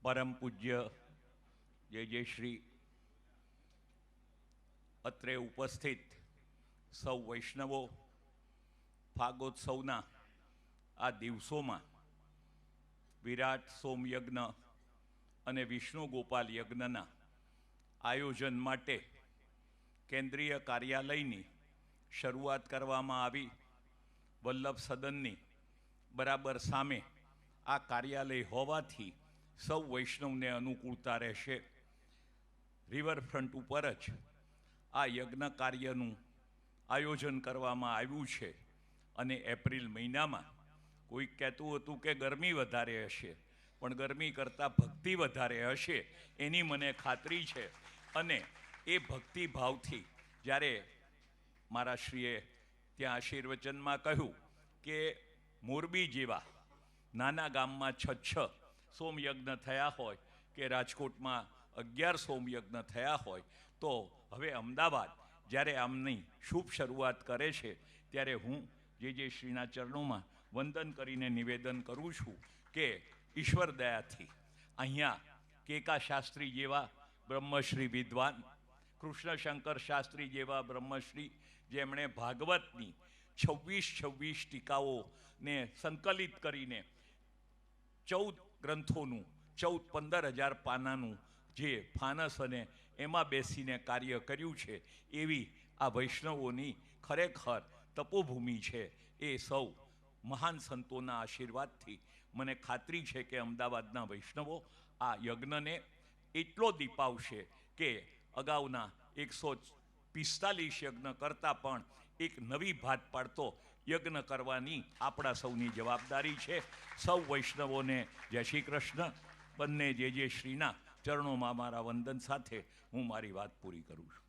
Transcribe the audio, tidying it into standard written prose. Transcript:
परम पूज्य जय श्री અત્રે ઉપસ્થિત સૌ વૈષ્ણવો, ફાગોત્સવના આ દિવસોમાં વિરાટ સોમયજ્ઞ અને વિષ્ણુ ગોપાલ યજ્ઞના આયોજન માટે કેન્દ્રીય કાર્યાલયની શરૂઆત કરવામાં આવી। વલ્લભ સદનની બરાબર સામે આ કાર્યાલય હોવાથી સૌ વૈષ્ણવને અનુકૂળતા રહેશે। રિવરફ્રન્ટ ઉપર જ આ યજ્ઞ કાર્યનું આયોજન કરવામાં આવ્યું છે અને એપ્રિલ મહિનામાં કોઈક કહેતું હતું કે ગરમી વધારે હશે, પણ ગરમી કરતાં ભક્તિ વધારે હશે એની મને ખાતરી છે। અને એ ભક્તિભાવથી જ્યારે મારા શ્રીએ ત્યાં આશીર્વચનમાં કહ્યું કે મોરબી જેવા નાના ગામમાં 6 સોમયજ્ઞ થયા હોય કે રાજકોટમાં 11 સોમયજ્ઞ થયા હોય, તો હવે અમદાવાદ જ્યારે આમની શુભ શરૂઆત કરે છે ત્યારે હું જે શ્રીના ચરણોમાં વંદન કરીને નિવેદન કરું છું કે ઈશ્વર દયાથી અહીંયા કેકા શાસ્ત્રી જેવા બ્રહ્મશ્રી વિદ્વાન, કૃષ્ણશંકર શાસ્ત્રી જેવા બ્રહ્મશ્રી, જેમણે ભાગવતની 26 ટીકાઓને સંકલિત કરીને 14 ગ્રંથોનું 15,000 પાનાનું જે ફાનસ અને એમાં બેસીને કાર્ય કર્યું છે, એવી આ વૈષ્ણવોની ખરેખર તપોભૂમિ છે। એ સૌ મહાન સંતોના આશીર્વાદથી મને ખાતરી છે કે અમદાવાદના વૈષ્ણવો આ યજ્ઞને એટલો દીપાવશે કે અગાઉના 145 યજ્ઞ કરતાં પણ એક નવી ભાત પાડતો યજ્ઞ કરવાની આપણા સૌની જવાબદારી છે। સૌ વૈષ્ણવોને જય શ્રી કૃષ્ણ। બંને જે શ્રીના ચરણોમાં મારા વંદન સાથે હું મારી વાત પૂરી કરું છું।